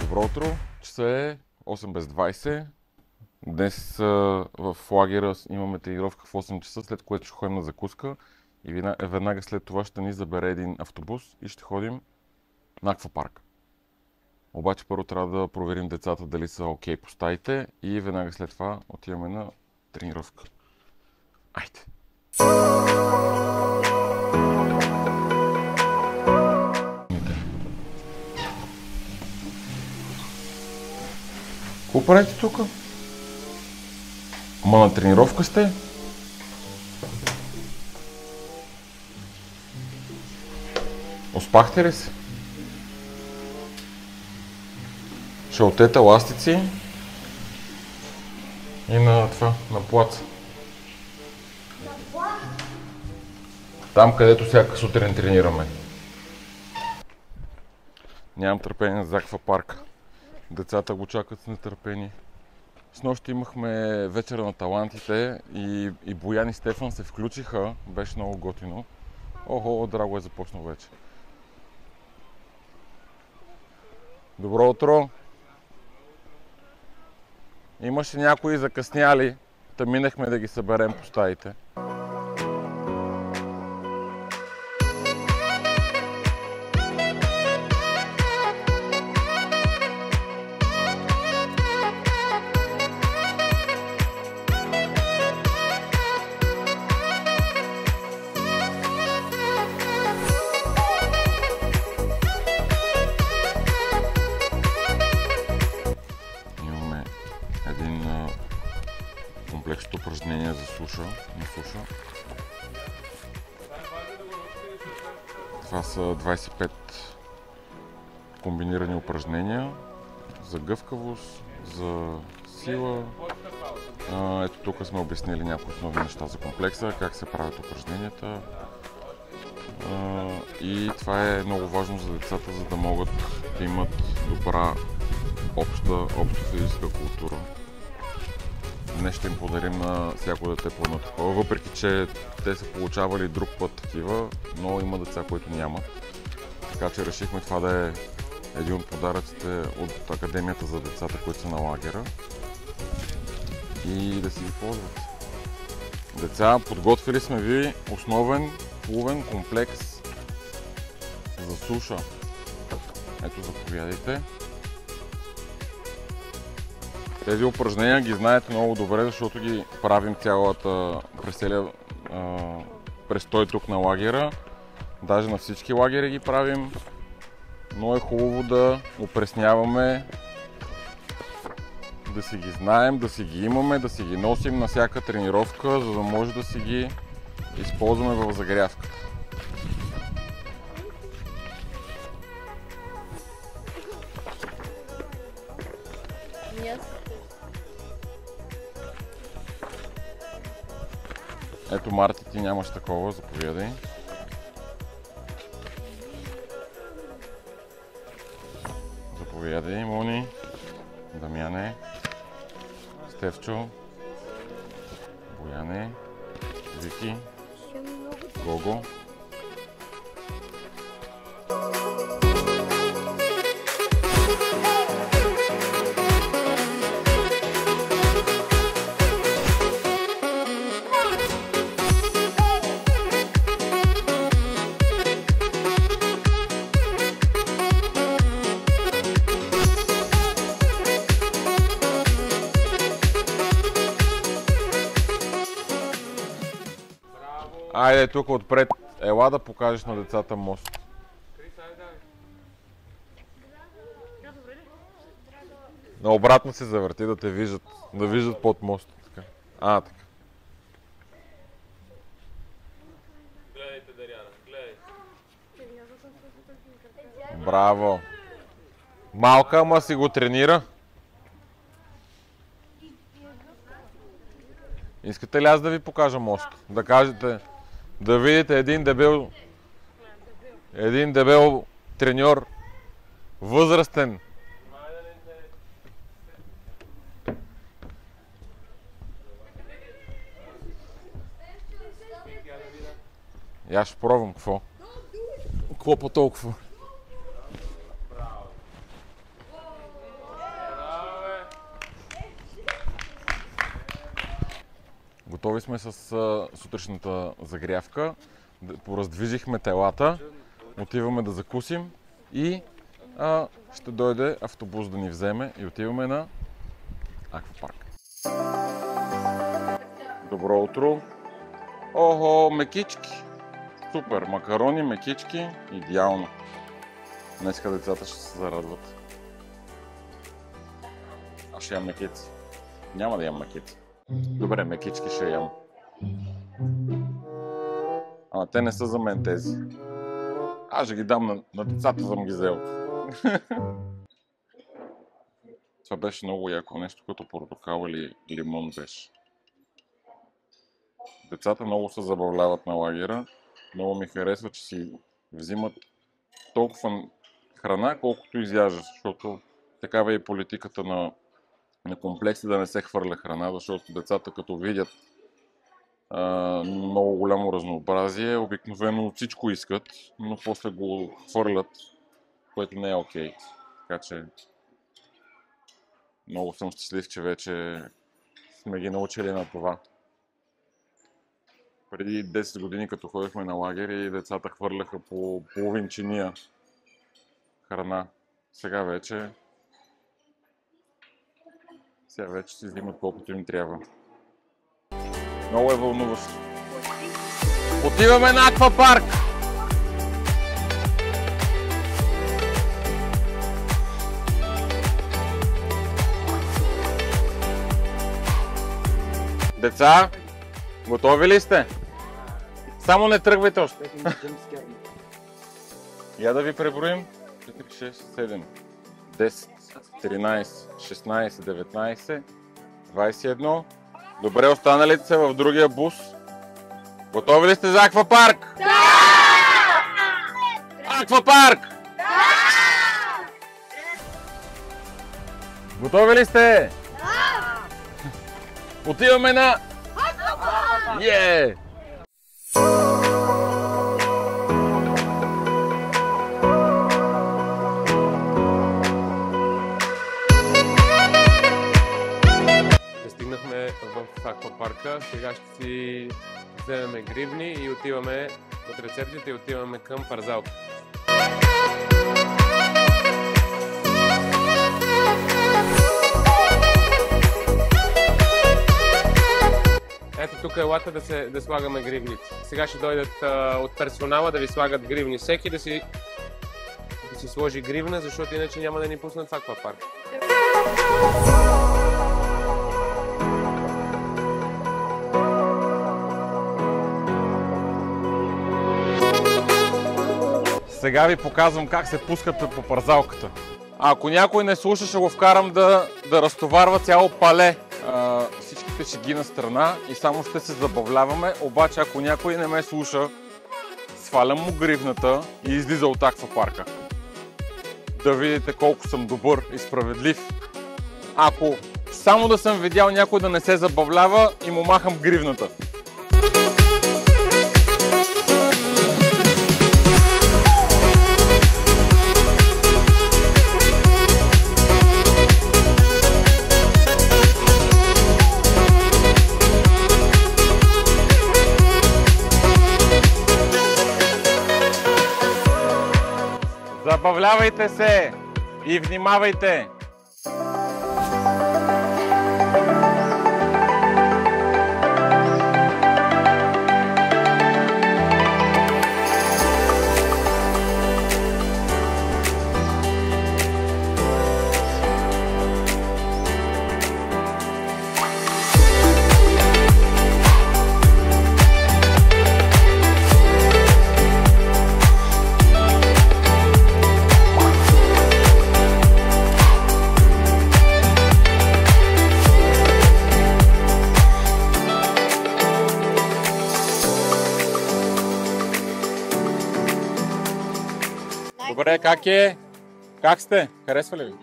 Добро утро, часа е 8 без 20. Днес в лагера имаме тренировка в 8 часа, след което ще ходим на закуска и веднага след това ще ни забере един автобус и ще ходим на аквапарк. Обаче първо трябва да проверим децата дали са окей по стаите и веднага след това отиваме на тренировка. Айде! Какво правите тук? Ама на тренировка сте? Успахте ли се? Ще отета ластици и на това, на плаца. Там, където всяка сутрин тренираме. Нямам търпение за аквапарка. Децата го чакат с нетърпение. Снощи имахме вечера на талантите и Боян и Стефан се включиха. Беше много готино. Охо, драго е започнал вече. Добро утро! Имаше някои закъсняли, та минахме да ги съберем по стаите. Комплекс от упражнения за суша, на суша. Това са 25 комбинирани упражнения за гъвкавост, за сила. Ето тук сме обяснили някои основни неща за комплекса, как се правят упражненията. И това е много важно за децата, за да могат да имат добра обща физическа култура. Днес ще им подарим на всяко дете по едно такова, въпреки че те са получавали друг път такива, но има деца, които нямат. Така че решихме това да е един от подаръците от Академията за децата, които са на лагера и да си ги ползват. Деца, подготвили сме ви основен плувен комплекс за суша. Ето, заповядайте. Тези упражнения ги знаете много добре, защото ги правим през той тук на лагера. Даже на всички лагери ги правим, но е хубаво да опресняваме, да си ги знаем, да си ги имаме, да си ги носим на всяка тренировка, за да може да си ги използваме в загрявката. Ето, Марти, ти нямаш такова, заповядай. Заповядай, Мони, Дамяне, Стефчо, Бояне, Вики, Гого. Айде тук отпред, ела да покажеш на децата мост. Наобратно се завърти, да те виждат, да виждат под моста. Така. Така. Гледайте, Даряна, гледайте. Браво! Малка, ама си го тренира. Искате ли аз да ви покажа мост? Да кажете, да видите един дебел треньор, възрастен. И аз ще пробвам какво. Какво по толкова? Готови сме с сутрешната загрявка. Пораздвижихме телата. Отиваме да закусим и ще дойде автобус да ни вземе и отиваме на аквапарк. Добро утро! Охо, мекички! Супер! Макарони, мекички, идеално! Днеска децата ще се зарадват. Аз ще ям мекици. Няма да ям мекици. Добре, мекички ще ям. Ама те не са за мен тези. Аз ще ги дам на децата, съм ги взел. Това беше много яко, нещо като портокал или лимон беше. Децата много се забавляват на лагера. Много ми харесва, че си взимат толкова храна, колкото изяждат, защото такава е и политиката на комплекси да не се хвърля храна, защото децата като видят много голямо разнообразие, обикновено всичко искат, но после го хвърлят, което не е окей. Така че много съм щастлив, че вече сме ги научили на това. Преди 10 години, като ходихме на лагери, децата хвърляха по половин чиния храна. Сега вече си взимат колкото им трябва. Много е вълнуващо. Отиваме на аквапарк! Деца, готови ли сте? Само не тръгвайте още. Я да ви преброим. 4, 6, 7, 10, 13, 16, 19, 21. Добре, останалите са в другия бус. Готови ли сте за аквапарк? Да! Аквапарк! Да! Готови ли сте? Да! Отиваме на аквапарк! Yeah! Стигнахме в аквапарка, сега ще си вземем гривни и отиваме от рецепцията и отиваме към парзалка. Ето тук е елата да слагаме гривните. Сега ще дойдат от персонала да ви слагат гривни. Всеки да си сложи гривна, защото иначе няма да ни пуснат в аквапарк. Сега ви показвам как се пускате по парзалката. Ако някой не слуша, ще го вкарам да разтоварва цяло пале. Всичките шеги на страна и само ще се забавляваме, обаче ако някой не ме слуша, свалям му гривната и излиза от аквапарка. Да видите колко съм добър и справедлив. Ако само да съм видял някой да не се забавлява и му махам гривната. Забавлявайте се и внимавайте! Добре, как е? Как сте? Харесва ли ви? Да!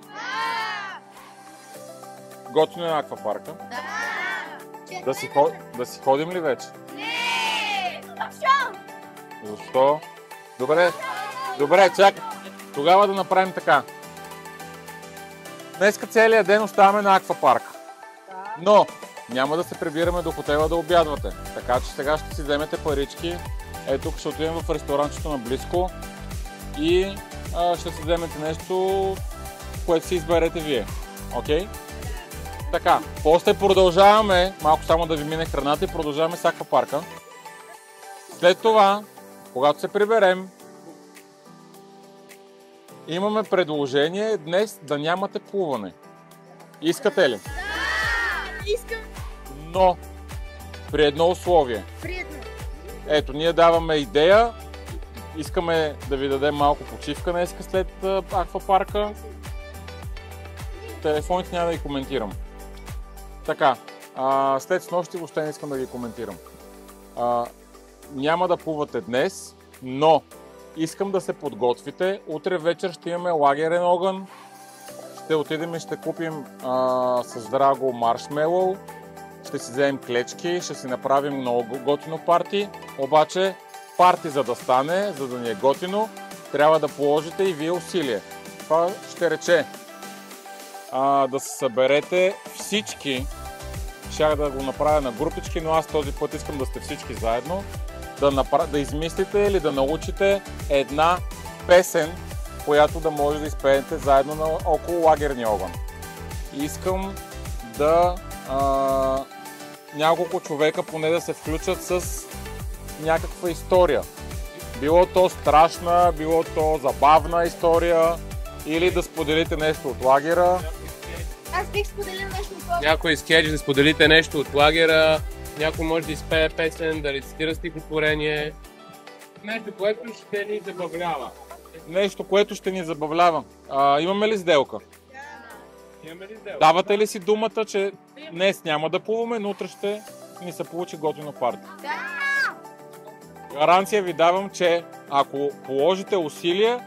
Готино е на аквапарка? Да! Да си ходим ли вече? Не! Защо? Добре, чакай. Тогава да направим така. Днеска целият ден оставаме на аквапарка. Но няма да се прибираме до хотела да обядвате. Така че сега ще си вземете парички. Ето тук ще отидем в ресторанчето наблизко и ще си вземете нещо, което си изберете вие. Окей? Така, после продължаваме, малко само да ви мине храната и продължаваме с аквапарка. След това, когато се приберем, имаме предложение днес да нямате плуване. Искате ли? Да! Искам! Но при едно условие. Приятно! Ето, ние даваме идея. Искаме да ви дадем малко почивка днеска след аквапарка. Телефоните няма да ги коментирам. Така, след снощи въобще не искам да ги коментирам. Няма да плувате днес, но искам да се подготвите. Утре вечер ще имаме лагерен огън. Ще отидем и ще купим с Драго маршмелоу. Ще си вземем клечки, ще си направим много готино парти. Обаче парти за да стане, за да ни е готино, трябва да положите и вие усилие. Това ще рече да се съберете всички. Щях да го направя на групички, но аз този път искам да сте всички заедно. Да измислите или да научите една песен, която да може да изпеете заедно около лагерния огън. Искам да няколко човека поне да се включат с някаква история. Било то страшна, било то забавна история или да споделите нещо от лагера. Аз бих споделил нещо повече. Някой скетч, да споделите нещо от лагера, някой може да изпее песен, да рецитира стихотворение. Нещо, което ще ни забавлява. Нещо, което ще ни забавлява. Имаме ли сделка? Имаме ли сделка? Давате ли си думата, че днес няма да плуваме, но утре ще ни се получи готино парти? Да! Гаранция ви давам, че ако положите усилия,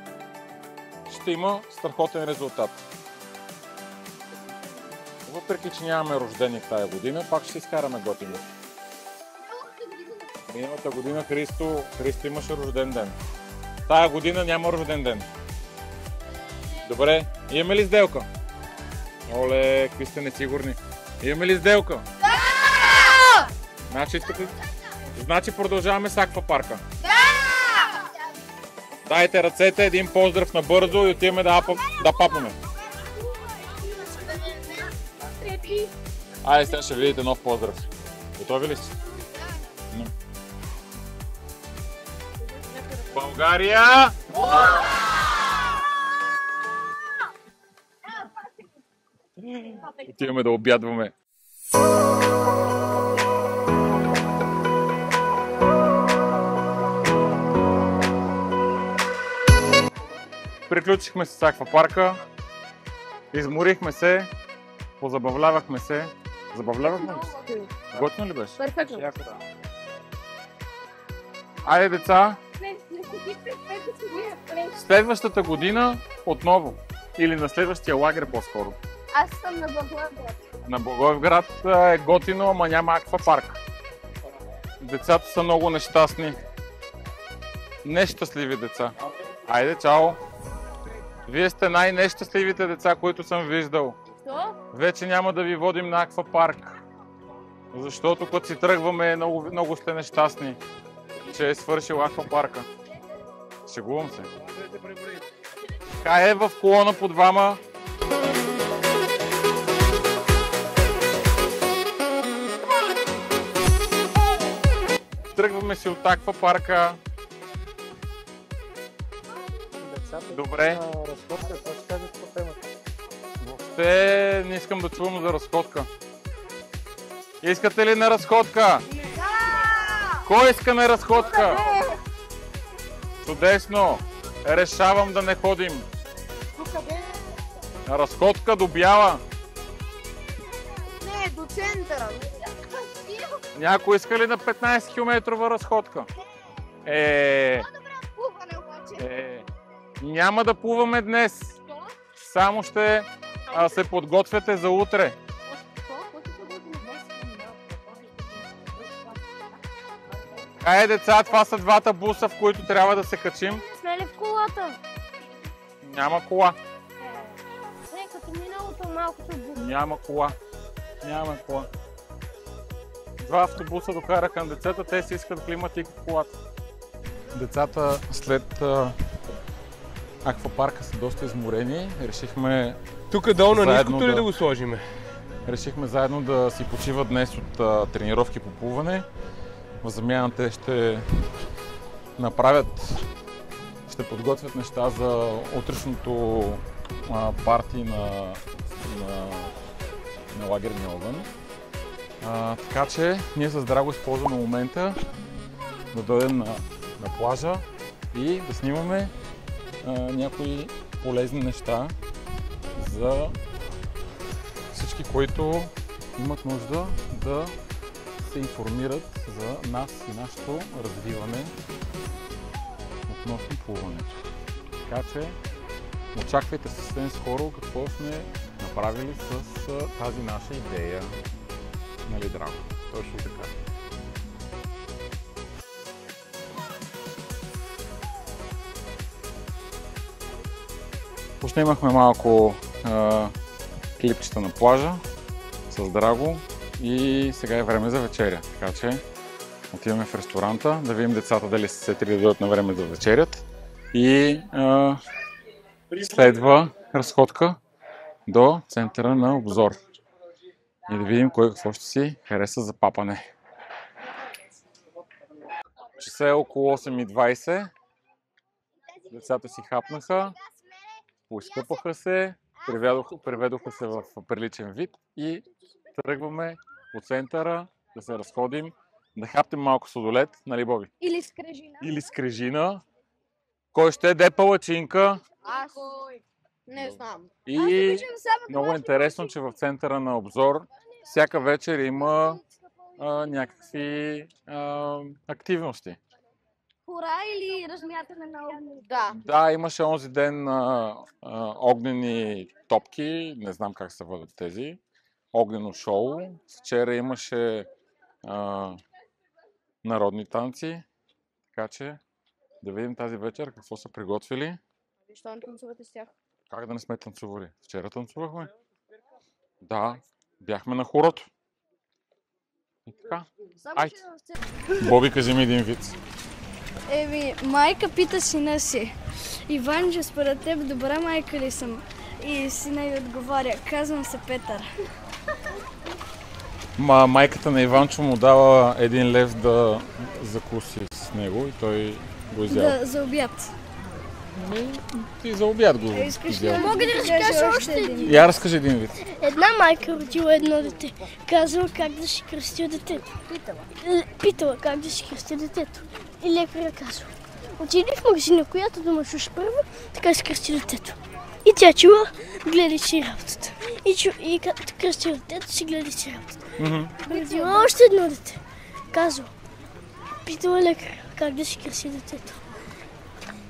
ще има страхотен резултат. Въпреки че нямаме рождени тази година, пак ще изкараме готино. Миналата година Христо имаше рожден ден. Тая година няма рожден ден. Добре, имаме ли сделка? Оле, какви сте несигурни. Имаме ли сделка? Да! Значи продължаваме с аквапарка. Да! Дайте ръцете, един поздрав набързо и отиваме да папаме. Айде, сега ще видите нов поздрав. Готови ли сте? България! Отиваме да обядваме. Приключихме с аквапарка. Изморихме се. Позабавлявахме се. Забавлявахме ли се? Готино ли беше? Перфектно. Айде, деца, следващата година отново. Или на следващия лагер по-скоро. Аз съм на Благоевград. На Благоевград е готино, ама няма аквапарк. Децата са много нещастни. Нещастливи деца. Айде, чао! Вие сте най-нещастливите деца, които съм виждал. Що? Вече няма да ви водим на аквапарк. Защото като си тръгваме, много сте нещастни, че е свършил аквапарка. Шегувам се. Кай е в колона по двама. Тръгваме си от аквапарка. Добре. Въобще не искам да чувам за разходка. Искате ли на разходка? Да! Кой иска на разходка? Чудесно! Решавам да не ходим. На разходка до Бяла. Не, до центъра. Някой иска ли на 15 км разходка? По-добре плуване обаче. Няма да плуваме днес. Що? Само ще се подготвяте за утре. Айде, деца, това са двата буса, в които трябва да се качим. Сме ли в колата? Няма кола. Не, като миналото малкото буса. Няма кола. Няма кола. 2 автобуса докараха на децата, те си искат климатик в колата. Децата след аквапарка са доста изморени. Решихме Тук долу на заедно ниското ли да го сложиме? Решихме заедно да си почиват днес от тренировки по плуване. В замяна те ще направят, ще подготвят неща за утрешното парти на лагерния огън. Така че ние с Драго използваме момента да дойдем на плажа и да снимаме някои полезни неща за всички, които имат нужда да се информират за нас и нашето развиване относно плуването. Така че очаквайте съвсем скоро какво сме направили с тази наша идея. Нали, Драго? Точно така. Поснимахме малко клипчета на плажа с Драго и сега е време за вечеря. Така че отиваме в ресторанта да видим децата дали се сетили да дойдат на време да вечерят и следва разходка до центъра на обзор и да видим кой какво ще си хареса за папане. Часа е около 8:20. Децата си хапнаха, поизкъпаха се, приведоха се в приличен вид и тръгваме по центъра да се разходим, да хапнем малко сладолед, нали, Боби? Или скрежина. Или скрежина. Кой ще яде палачинка? Аз. Не знам. И много интересно, че в центъра на обзор всяка вечер има някакви активности. Хора или размятане на огън? Да. Да, имаше онзи ден огнени топки, не знам как се водят тези, огнено шоу. Вчера имаше народни танци, така че да видим тази вечер какво са приготвили. Защо не танцувате с тях? Как да не сме танцували? Вчера танцувахме. Да, бяхме на хорото. И така. Айде. Боби, кажи ми един виц. Майка пита сина си: Иванчо, според теб добра майка ли съм? И сина й отговаря: казвам се Петър. Майката на Иванчо му дава 1 лев да закуси с него и той го изява. За обяд. Ти за обяд го изява. Мога да разкажа още един. Я разкажи един вид. Една майка родила едно дете. Казала как да си кръсти детето. Питала как да си кръсти детето. И лекаря казва: отиди в магазина, която да мъчиш първо, така си кръсти детето. И тя чула, гледай си работата. И кръсти детето си, гледай си работата. Родила още едно дете. Казва: питала лекаря как да си кръсти детето.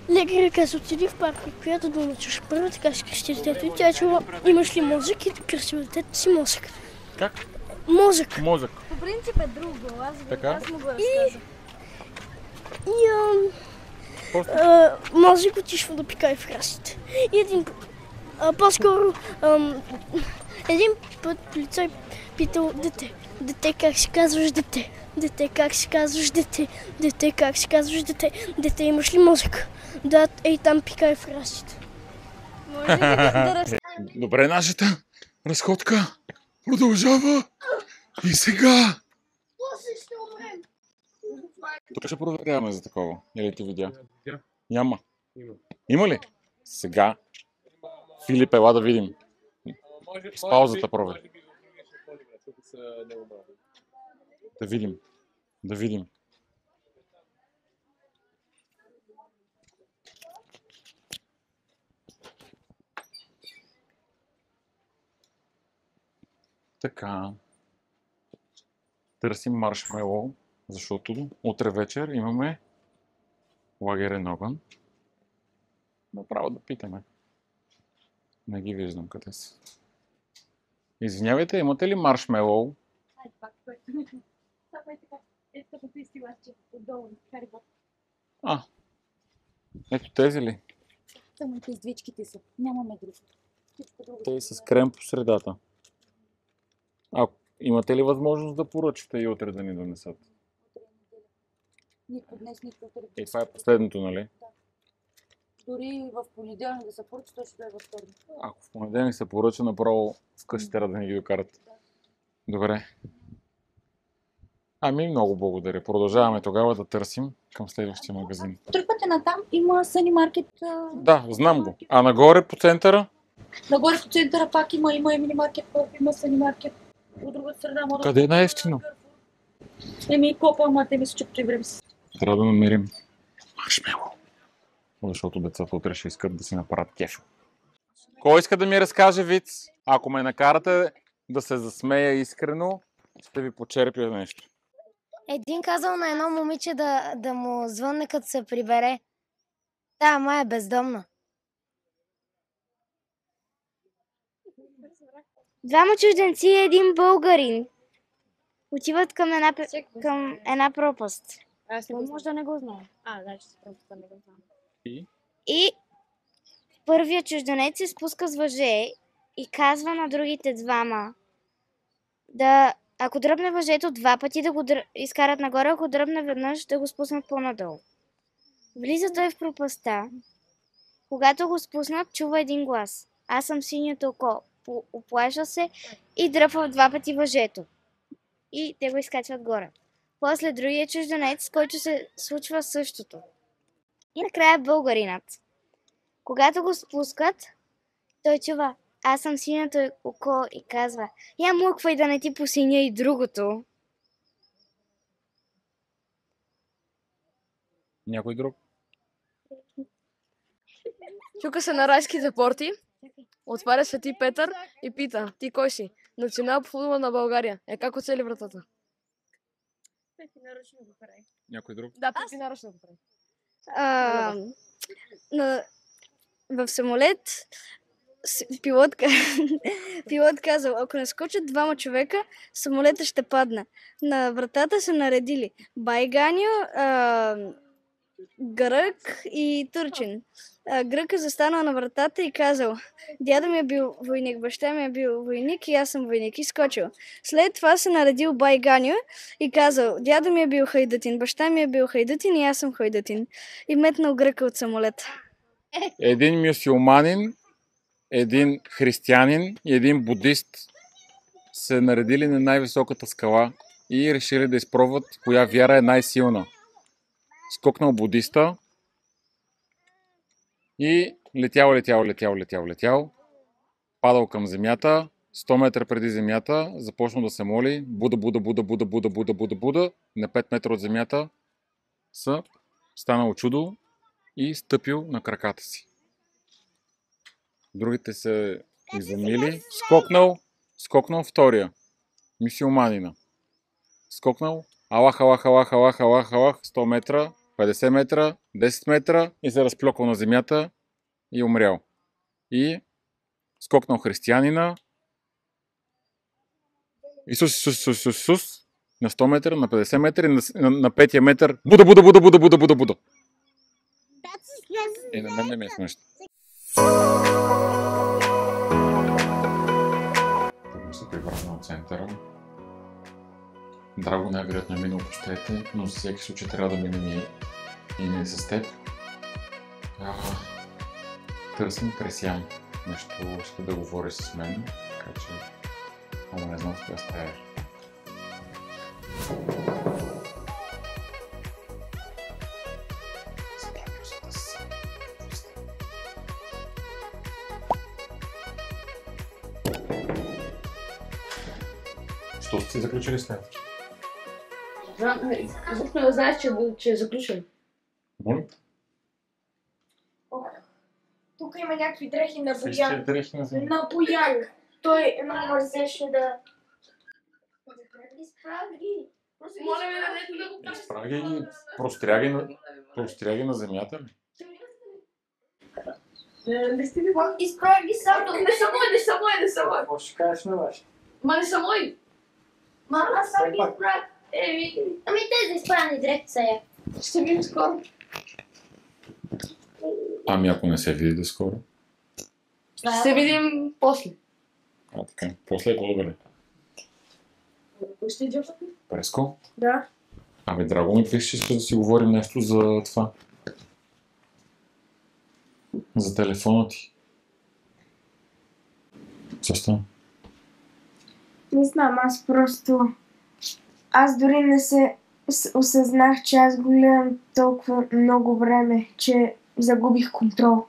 Лекаря казва: отиди в парка, която да мъчиш първо, така си кръсти детето. И тя чула: имаш ли мозък? И кръсти детето си мозък. Как? Мозък. Мозък. По принцип е друго, аз му го разказвам. Мозък отишва да пикае в храстите. И един път, по-скоро, един път полицай питал дете: дете, как си казваш дете? Дете, как си казваш дете? Дете, как си казваш дете? Дете, имаш ли мозък? Да, ей там пикае в храстите. Може ли да разкажа? Добре, нашата разходка продължава и сега. Тук ще проверяваме за такова. Или ти видя? Няма. Има ли? Сега. Филип, ела да видим. С паузата провери. Да видим. Да видим. Така. Търсим маршмелоу, защото утре вечер имаме лагерен огън. Направо да питаме. Не ги виждам къде са. Извинявайте, имате ли маршмелоу? Ето тези ли? Самите издвичките са. Нямаме друг. Те с крем по средата. Имате ли възможност да поръчате и утре да ни донесат? Нито днес, нито утре. И това е последното, нали? Дори в понеделник да се поръча, той ще е във вторник. Ако в понеделник се поръча, направо вкъщи трябва да ни ги докарат. Добре. Ами, много благодаря. Продължаваме тогава да търсим към следващия магазин. Тръгвате натам, има Съни Маркет. Да, знам го. А нагоре по центъра? Нагоре по центъра пак има Емини Маркет, има Съни Маркет. От другата страна може Къде е най-евтино? Еми, копа, ама те мисля, че по време си. Трябва да намерим. Маршмело. Защото децата утре ще искат да си направят кеф. Кой иска да ми разкаже виц? Ако ме накарате да се засмея искрено, ще ви почерпя нещо. Един казал на едно момиче да му звънне като се прибере. Да, ма е бездомна. Двама чужденци и един българин отиват към една пропаст. Аз не може да не го знам. Значи просто не го знам. И първият чужденец се спуска с въже и казва на другите двама ако дръпне въжето два пъти да го изкарат нагоре, ако дръпне веднъж да го спуснат по-надолу. Влиза той в пропастта. Когато го спуснат, чува един глас. Аз съм синьото око. Оплашва се и дръпва два пъти въжето. И те го изкачват горе. После другия чужденец, с който се случва същото. И накрая българинът. Когато го спускат, той чува: аз съм синьото око и казва: я млъквай да не ти посиня и другото. Някой друг? Чука се на райските порти, отваря Свети Петър и пита: ти кой си? Национал по футбола на България. Как оцели вратата? Нарочно го прави. Някой друг? Да, Пепи нарочно го прави. В самолет пилот казал: ако не скочат двама човека, самолета ще падне. На вратата са наредили Байганьо, грък и турчин. Грък е застанал на вратата и казал: дядо ми е бил войник, баща ми е бил войник и аз съм войник. И скочил. След това се наредил Байганьо и казал: дядо ми е бил хайдутин, баща ми е бил хайдутин и аз съм хайдутин. И метнал гръка от самолета. Един мюсюлманин, един християнин и един будист се наредили на най-високата скала и решили да изпробват коя вяра е най-силна. Скокнал будиста и летял, падал към земята, 100 метра преди земята, започнал да се моли: Буда, на 5 метра от земята станало чудо и стъпил на краката си. Другите се изумили. Скокнал втория, мюсюлманина. Скокнал, Аллах, 100 метра, 50 метра, 10 метра и се разплюкал на земята и умрял. И скокнал християнина. Исус, на 100 метра, на 50 метра и на 5 метър. Буда. И на мен не ми е смешно. Тук се прибрахме от центъра. Драго най-вероятно е минал по щете, но за всеки случай трябва да минем и ние с теб. Търсим Кресян. Нещо иска да говори с мен, така че ама не знам с коя стая. Що сте си заключили с нея? Защо не знаеш, че е заключен? Моля? Тук има някакви дрехи на Боян. На Боян. Той мързеше да... Моля ме, да го кажеш. Изправи ги, простряги на земята ли? Изправи ги само. Не са мои. Какво ще кажеш на Ваши? Ма не са мои. Аз съм ги изправи. Ами тези изправени дрехи са я. Ще видим скоро. Ами ако не се видите скоро? Ще се видим после. Така. После е по-добре. Преско? Да. Абе, драго ми, виж, че искаш да си говорим нещо за това. За телефона ти. Защо? Не знам, аз дори не се осъзнах, че аз го гледам толкова много време, че загубих контрол.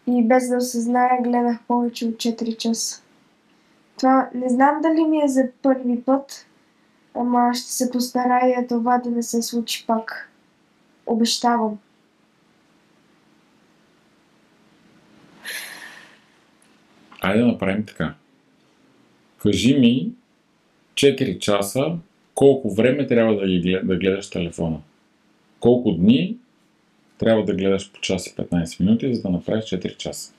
И без да осъзная, гледах повече от 4 часа. Това не знам дали ми е за първи път, ама ще се постарая това да не се случи пак. Обещавам. Айде да направим така. Кажи ми 4 часа колко време трябва да гледаш телефона. Колко дни трябва да гледаш по час и 15 минути, за да направиш 4 часа.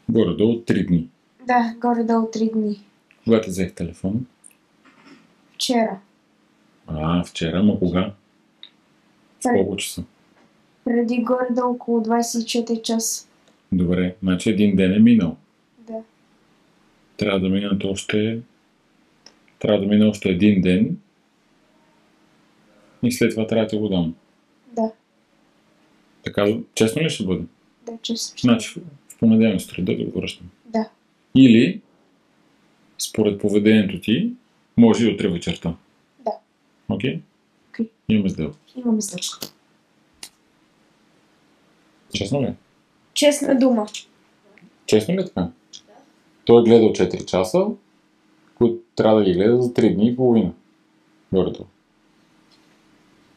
Горе-долу 3 дни. Да, горе-долу 3 дни. Кога ти взех телефон? Вчера. Вчера, но кога? В колко часа? Преди горе-долу около 24 часа. Добре, значи един ден е минал. Да. Трябва да мине още един ден и след това трябва да ти го дам. Да. Така, честно ли ще бъде? Да, честно. Значи в понеделник сутрин да го връщам. Да. Или според поведението ти може и утре вечерта. Да. Окей? Окей. Имаме сделка. Имаме сделка. Честно ли? Честна дума. Честно ли така? Той е гледал 4 часа, които трябва да ги гледа за 3 дни и половина. Горе-долу.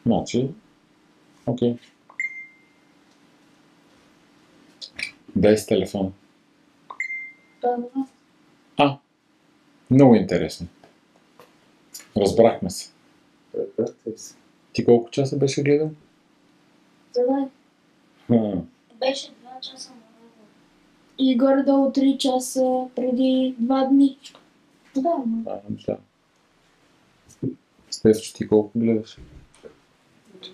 Значи, окей. Дай си телефон. Много интересно. Разбрахме се. Ти колко часа беше гледал? Беше 2 часа. И горе-долу 3 часа преди 2 дни. Да. Стефчо, ти колко гледаш?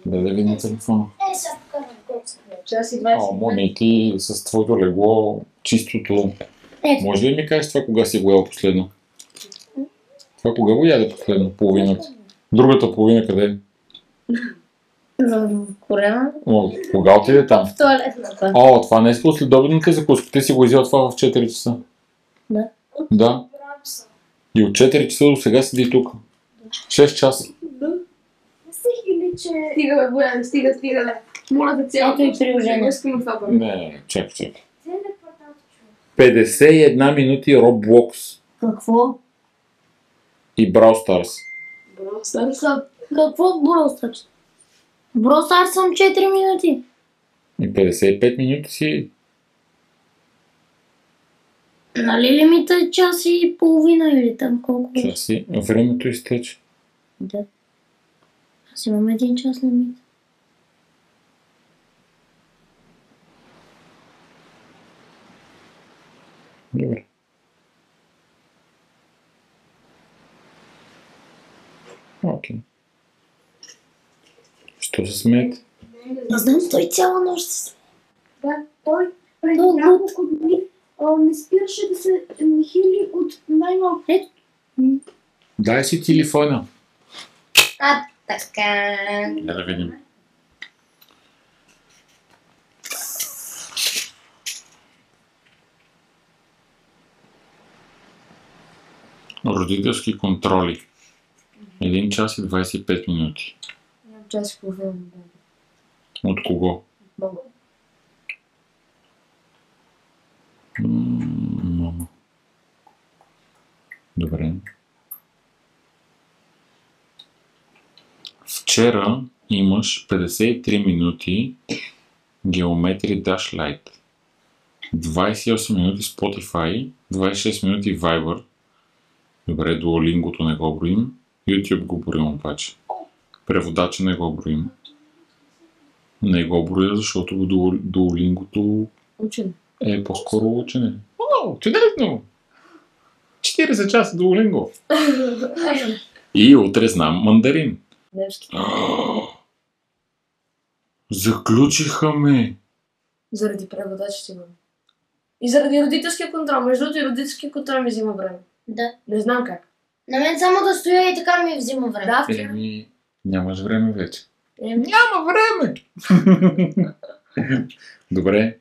Да видим на телефона. Сега покажем колко са. Час и 20. Моники, с твоето легло, чистото. Може ли ми кажеш това кога си го ял последно? Това кога го яде последно? Половината. Другата половина къде е? В Корея. Кога отиде там? В туалетната. Това не е следобедната закуска. Ти си го изял това в 4 часа. Да. Да. И от 4 часа до сега седи тук. 6 часа. Стига, бе, Боян, стига, бе. Моля да цялото и приложение. Искам това, бе. Не, чакай. 51 минути Roblox Какво? и Brawl Stars. Какво Brawl Stars? Brawl Stars съм 4 минути. И 55 минути си. Нали лимита е час и половина или там колко? Часи. Времето изтече. Да. Аз имам 1 час лимит. Добре. Окей. Що се смеете? Не знам, той цяла нощ се смее. Да, той преди няколко дни не спираше да се хили от най-малко. Дай си телефона. Така. Да видим. Родителски контроли. 1 час и 25 минути. Час и половина. От кого? Мама. Мама. Добре. Вчера имаш 53 минути Geometry Dash Lite, 28 минути Spotify, 26 минути Viber. Добре, Duolingo-то не го броим. YouTube го броим обаче. Преводача не го броим. Не го броя, защото Duolingo-то е по-скоро учене. Чудесно! 40 часа Duolingo. И утре знам мандарин. Заключиха ме. Заради преводачите имам. И заради родителския контрол. Между другото и родителския контрол ми взима време. Да. Не знам как. На мен само да стоя и така ми взима време. Да, Еми, нямаш време вече. Няма време! Добре,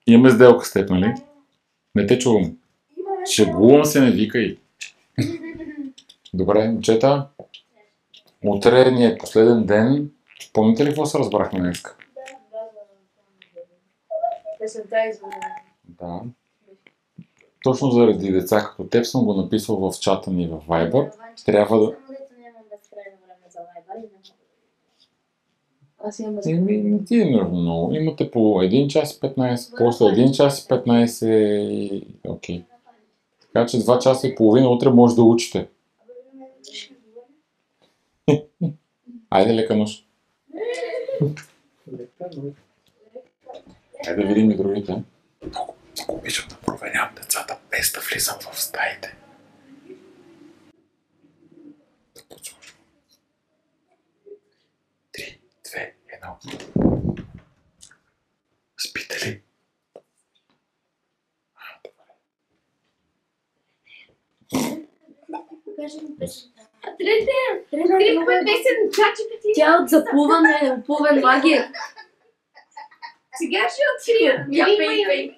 имаме сделка с теб, нали? Не те чувам. Шегувам се, не викай. Добре, момчета. Утре ни е последен ден. Помните ли какво се разбрахме днеска? Песента е извън. Да. Точно заради деца като теб съм го написал в чата ни в Viber. Трябва да... Аз имам без... Не ти е нужно много. Имате по 1 час и 15, после 1 час и 15 и... Окей. Така че 2 часа и половина утре може да учите. Айде, лека нощ. Айде да видим и другите. Много обичам да проверявам децата без да влизам в стаите. Да почваш. 3, 2, 1. Спите ли? Тя от заплуване, оплувен лагер. Сега ще открия. Я пей.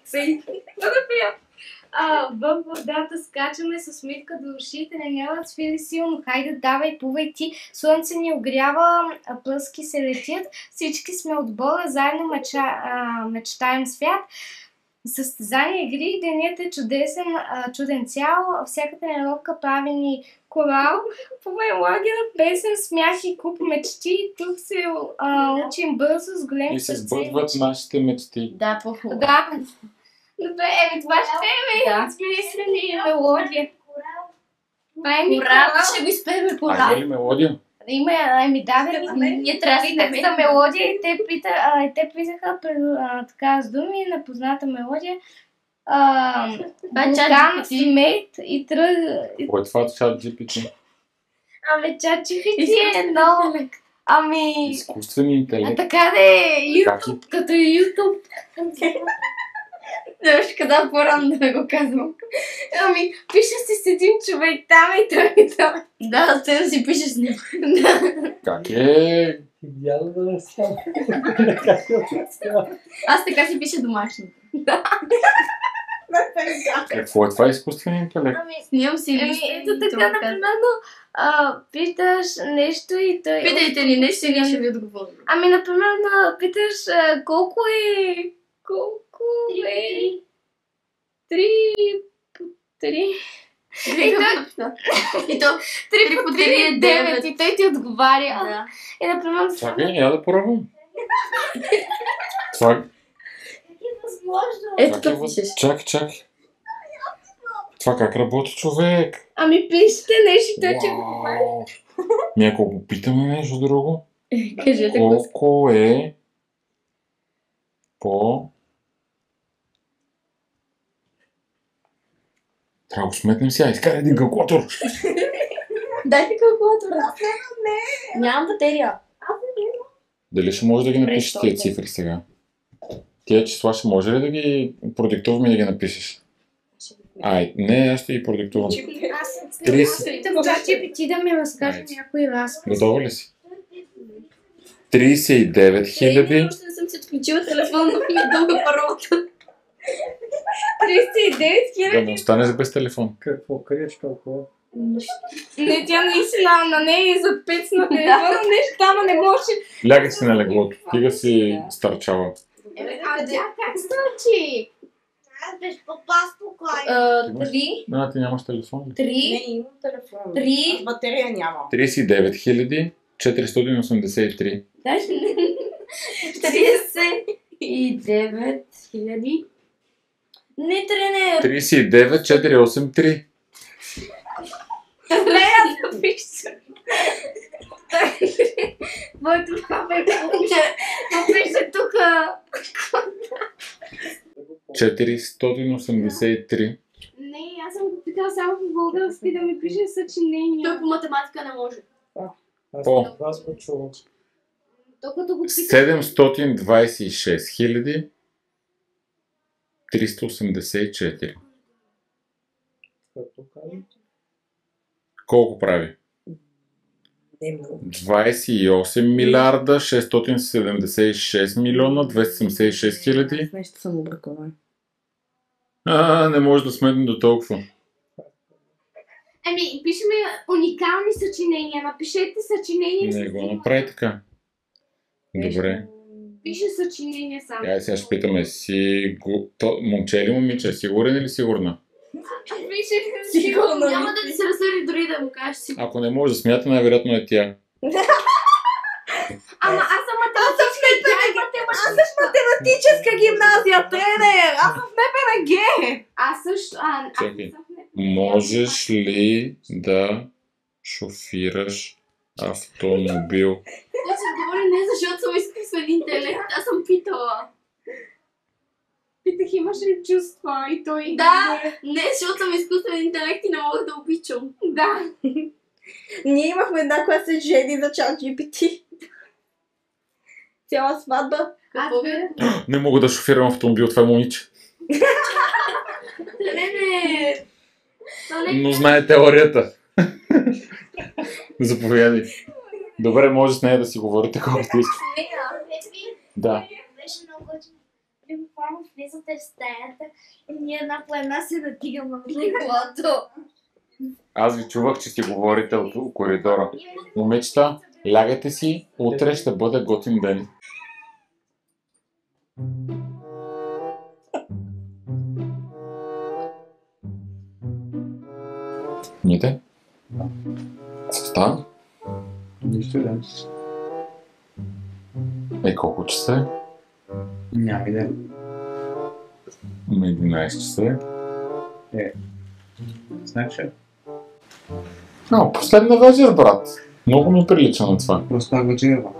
В водата скачаме с митка до ушите, не няма да свири силно. Хайде, давай, плувай ти. Слънце ни огрява, плъски се летят. Всички сме от бола, заедно мечтаем свят. Състезание, игри, денят е чудесен, чуден цял. Всяка тренировка прави ни корал. Плувай лагера, песен, смях и куп мечти. Тук се учим бързо с големи И се сърце. сбъдват нашите мечти. Да, по-хубаво. Да. Добре, това ще е смислени мелодия. Това е ми корал. Ще го изпеем Айде ли мелодия? Има, ние трябва да питах мелодия и те питаха така с думи, непозната мелодия. Вулкан, Смейт и тръг. Кой е това чат GPT? Ами чат GPT е много. Ами... Изкуствен интелект. Така да е Как YouTube, като YouTube. Ще каза по-рано да го казвам. Ами, пише си с един човек там и там. Да, те да си пишеш с него. Как е? Идеално да не става. Аз така си пиша домашно. Какво е това изкуствен интелект? Снимам си листа. Ето така, например, питаш нещо и той... Питайте ни нещо и ние ще ви отговорим. Ами, например, питаш колко е... Три. И то 3 по 3 е 9 и той ти отговаря. Да. И, например, Чакай, я да пробвам. Това... Ето тук пишеш. Чакай. Това как работи човек? ами пишете нещо и той ти отговаря. Вау! Ми ако го питаме нещо друго, Кажете го. колко е по... Трябва да го сметнем сега. Изкарай един калкулатор. Дайте калкулатора. Нямам батерия. Дали ще може да ги напишеш тия цифри сега? Тия числа ще може ли да ги продиктуваме и да ги напишеш? Не, аз ще ги продиктувам. Аз 30. питам ChatGPT да ми разкаже някой разказ. Готова ли си? 39 000. Още не съм си отключила телефона, но ми е дълга паролата. 39 Да не останеш без телефон. Какво криеш толкова? Не, тя наистина на нея е запец на телефона, нещо там не може. Лягай си на леглото. Стига си старчава. А тя как стълчи? Аз беше по-спокойно. 3. Ти нямаш телефон ли? 3. Не, имам телефон. 3. Аз батерия нямам. 39 483. Даже не. 39 000. Не, тренер. 39 483. Лея да пише. Моето папа е пише тук. 483. Не, аз съм го питала само по български да ми пише съчинение. Той по математика не може. Аз го чувам. То като го питаш... 726 384. Колко прави? 28 милиарда 676 милиона 276 хиляди. Нещо съм объркала. Не може да сметне до толкова. Ами, пишеме уникални съчинения. Напишете съчинения. Не го направи така. Добре. Пише съчинения само. Ай, сега ще питаме, момче или момиче, сигурен или сигурна? Пише сигурно. Няма да ти се разсъди дори да му кажеш сигурно. Ако не може да смята, най-вероятно е тя. Ама аз съм математичка. Аз съм математическа гимназия, тренер! Аз съм в НПНГ! Аз също. Чакай. Можеш ли да шофираш автомобил? Да се говори не защото съм изкуствен интелект. Аз съм питала. Питах, имаш ли чувства и той... Да, не, защото съм изкуствен интелект и не мога да обичам. Да. Ние имахме една, която се жени за ChatGPT. Цяла сватба. Какво бе? Не мога да шофирам автомобил, това е момиче. Не. Но знае теорията. Заповядай. Добре, може с нея да си говорите колкото искаш. Да. Беше много готино. Буквално влизате в стаята и ние една по една се натигаме в леглото. Аз ви чувах, че си говорите от коридора. Момичета, лягайте си, утре ще бъде готин ден. Ните? Какво става? Нищо да. Колко часа е? Няма идея. 11 часа е. Значи. Последна вечер, брат. Много ми прилича на това. Просто вечерва.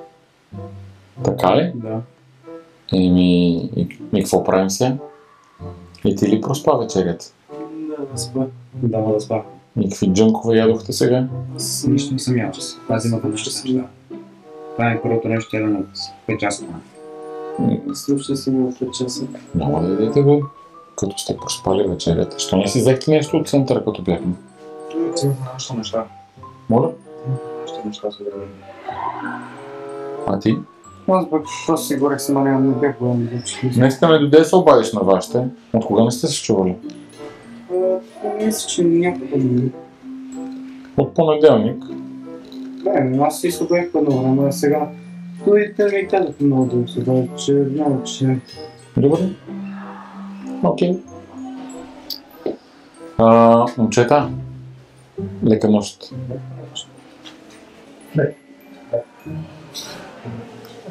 Така ли? Да. И какво правим сега? И ти ли проспа вечерята? Да спа. Да спа. И какви джънкове ядохте сега? С нищо не съм ял. Тази имата нищо съм ял. Това е първото нещо, ядам от 5 часа. Слушай си ми от 5 часа. Няма да ядете, бе. Като сте проспали вечерята. Що не си взехте нещо от центъра, като бяхме? Още неща. Моля? Още неща са време. А ти? Аз пък просто си говорех сама, не бях голям. Днес ме дойде да се обадиш на вашите. От кога не сте се чували? Мисля, че някакво дни. От понеделник. Аз си събрах по едно време, а сега той те ми казах много дълго сега, че знам, че... Добре. Окей. Момчета, лека нощ.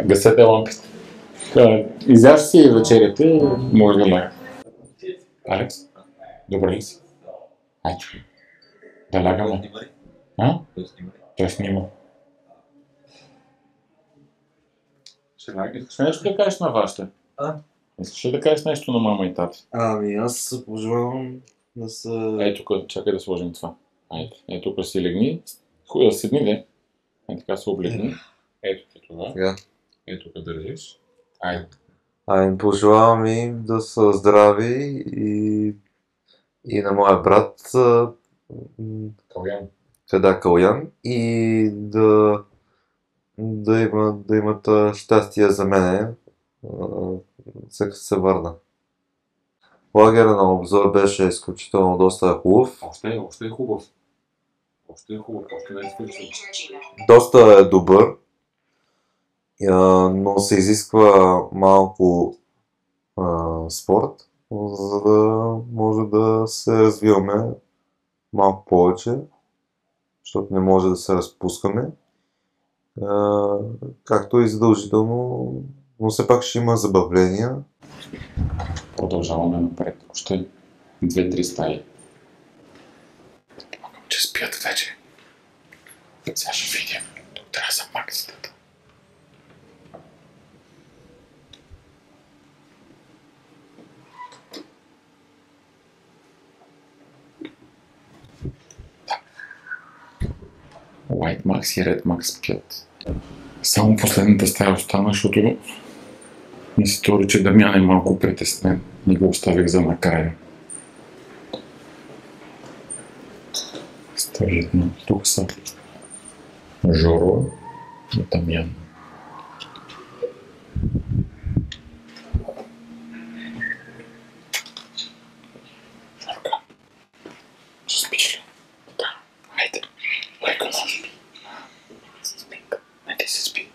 Гасете лампите. Изяж си вечерята и може да ляга. Алекс, добре ли си? Айде. Да лягаме. Той снима. Искаш нещо да кажеш на вашите? Искаш ли да кажеш нещо на мама и тати? Аз се пожелавам да са... Ей тук, чакай да сложим това. Ей тук си легни. Хубаво да седни, де. Така се облегни. Ето ти това. Ей тук държиш. Айде. Пожелавам им да са здрави и на моя брат Калян и да имат щастие за мене, след като се върна. Лагера на обзор беше изключително доста хубав. Още е хубав. Още не е изключително. Доста е добър, но се изисква малко спорт, за да може да се развиваме малко повече, защото не може да се разпускаме. Както и задължително, но все пак ще има забавления. Продължаваме напред. Още 2-3 стаи. Помагам, че спят вече. Сега ще видим. Тук трябва да са макситата. White Max и Red Max спят. Само последната стая остана, защото ми се стори, че Дамян е малко притеснен и го оставих за накрая. Стъжетно. Тук са Жоро и Дамян. Ще спиш ли? Да. Хайде. Лека се спи. Не ти се спи.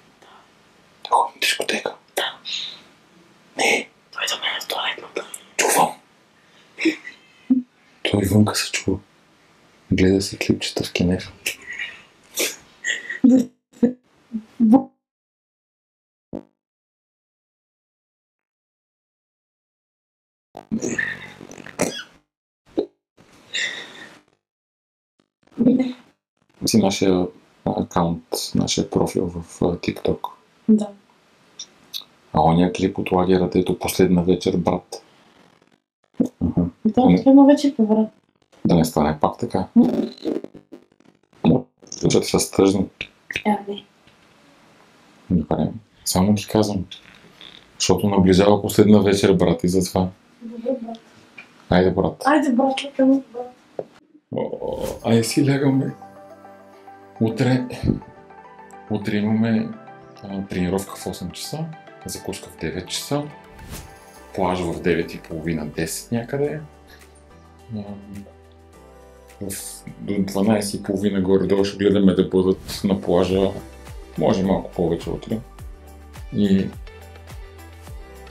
Да ходим в дискотека. Да. Не. Той за мен е в туалетната. Чувам. Той вънка се чува. Гледа се клипчета в Кенеф. Си нашия акаунт, нашия профил в TikTok. Да. А ония клип от лагера, ето последна вечер, брат. Да, последна вечер, брат. Да не стане пак така. Защото са стъжни. Не. Добре. Само ти казвам. Защото наближава последна вечер, брат, и затова. Добре, брат. Айде, брат. Айде, брат, лепено, брат. Айде си лягаме. Утре имаме тренировка в 8 часа, закуска в 9 часа, плаж в 9:30-10 някъде. До 12:30 горе-долу ще гледаме да бъдат на плажа, може малко повече утре. И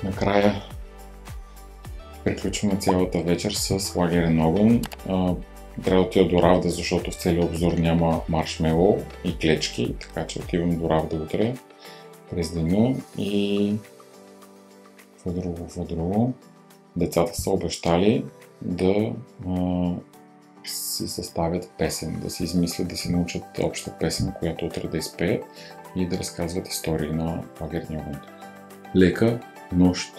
накрая приключваме цялата вечер с лагерен огън. Трябва да отида до Равда, защото в целия обзор няма маршмелоу и клечки, така че отивам до Равда утре през деня и какво друго. Децата са обещали да си съставят песен, да си измислят, да си научат обща песен, която утре да изпеят и да разказват истории на лагерния огън. Лека нощ!